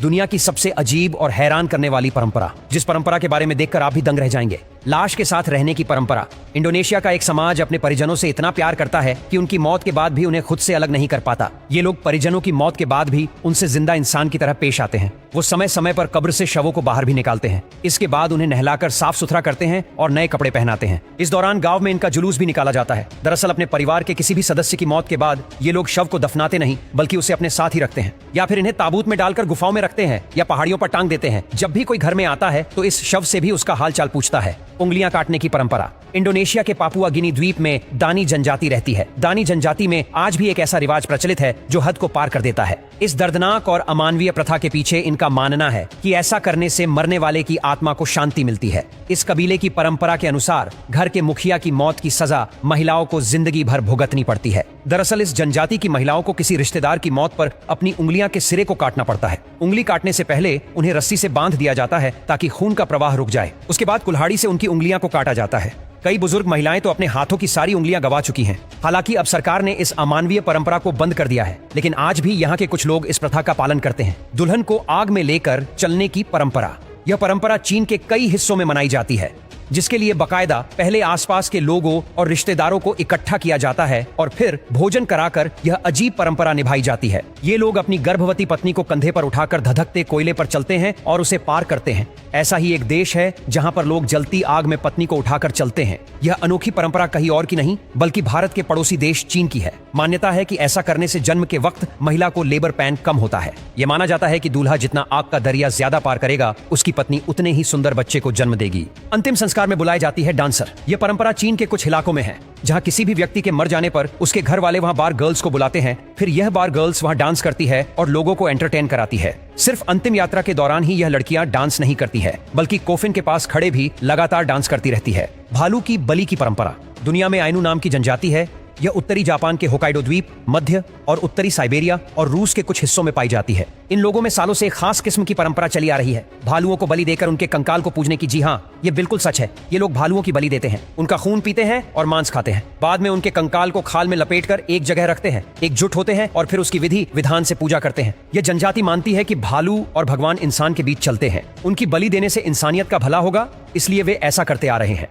दुनिया की सबसे अजीब और हैरान करने वाली परंपरा, जिस परंपरा के बारे में देखकर आप भी दंग रह जाएंगे। लाश के साथ रहने की परंपरा। इंडोनेशिया का एक समाज अपने परिजनों से इतना प्यार करता है कि उनकी मौत के बाद भी उन्हें खुद से अलग नहीं कर पाता। ये लोग परिजनों की मौत के बाद भी उनसे जिंदा इंसान की तरह पेश आते हैं। वो समय समय पर कब्र से शवों को बाहर भी निकालते हैं। इसके बाद उन्हें नहलाकर साफ सुथरा करते हैं और नए कपड़े पहनाते हैं। इस दौरान गांव में इनका जुलूस भी निकाला जाता है। दरअसल अपने परिवार के किसी भी सदस्य की मौत के बाद ये लोग शव को दफनाते नहीं, बल्कि उसे अपने साथ ही रखते हैं, या फिर इन्हें ताबूत में डालकर गुफाओं में रखते हैं या पहाड़ियों पर टांग देते हैं। जब भी कोई घर में आता है तो इस शव से भी उसका हालचाल पूछता है। उंगलियां काटने की परंपरा। इंडोनेशिया के पापुआ गिनी द्वीप में दानी जनजाति रहती है। दानी जनजाति में आज भी एक ऐसा रिवाज प्रचलित है जो हद को पार कर देता है। इस दर्दनाक और अमानवीय प्रथा के पीछे इनका मानना है कि ऐसा करने से मरने वाले की आत्मा को शांति मिलती है। इस कबीले की परंपरा के अनुसार घर के मुखिया की मौत की सजा महिलाओं को जिंदगी भर भुगतनी पड़ती है। दरअसल इस जनजाति की महिलाओं को किसी रिश्तेदार की मौत पर अपनी उंगलियां के सिरे को काटना पड़ता है। उंगली काटने से पहले उन्हें रस्सी से बांध दिया जाता है ताकि खून का प्रवाह रुक जाए। उसके बाद कुल्हाड़ी से उनकी उंगलियां को काटा जाता है। कई बुजुर्ग महिलाएं तो अपने हाथों की सारी उंगलियां गवा चुकी हैं। हालांकि अब सरकार ने इस अमानवीय परंपरा को बंद कर दिया है, लेकिन आज भी यहाँ के कुछ लोग इस प्रथा का पालन करते हैं। दुल्हन को आग में लेकर चलने की परंपरा। यह परंपरा चीन के कई हिस्सों में मनाई जाती है, जिसके लिए बकायदा पहले आसपास के लोगों और रिश्तेदारों को इकट्ठा किया जाता है और फिर भोजन कराकर यह अजीब परंपरा निभाई जाती है। ये लोग अपनी गर्भवती पत्नी को कंधे पर उठाकर धधकते कोयले पर चलते हैं और उसे पार करते हैं। ऐसा ही एक देश है जहां पर लोग जलती आग में पत्नी को उठाकर चलते हैं। यह अनोखी परंपरा कहीं और की नहीं, बल्कि भारत के पड़ोसी देश चीन की है। मान्यता है कि ऐसा करने से जन्म के वक्त महिला को लेबर पेन कम होता है। यह माना जाता है कि दूल्हा जितना आग का दरिया ज्यादा पार करेगा, उसकी पत्नी उतने ही सुंदर बच्चे को जन्म देगी। अंतिम संस्कार में बुलाई जाती है डांसर। यह परंपरा चीन के कुछ इलाकों में है, जहां किसी भी व्यक्ति के मर जाने पर उसके घर वाले वहां बार गर्ल्स को बुलाते हैं। फिर यह बार गर्ल्स वहां डांस करती है और लोगों को एंटरटेन कराती है। सिर्फ अंतिम यात्रा के दौरान ही यह लड़कियां डांस नहीं करती है, बल्कि कोफिन के पास खड़े भी लगातार डांस करती रहती है। भालू की बलि की परंपरा। दुनिया में आइनू नाम की जनजाति है। यह उत्तरी जापान के होकाइडो द्वीप, मध्य और उत्तरी साइबेरिया और रूस के कुछ हिस्सों में पाई जाती है। इन लोगों में सालों से एक खास किस्म की परंपरा चली आ रही है, भालुओं को बलि देकर उनके कंकाल को पूजने की। जी हाँ, ये बिल्कुल सच है। ये लोग भालुओं की बलि देते हैं, उनका खून पीते हैं और मांस खाते हैं। बाद में उनके कंकाल को खाल में लपेटकर एक जगह रखते हैं, एकजुट होते हैं और फिर उसकी विधि विधान से पूजा करते हैं। यह जनजाति मानती है कि भालू और भगवान इंसान के बीच चलते हैं। उनकी बलि देने से इंसानियत का भला होगा, इसलिए वे ऐसा करते आ रहे हैं।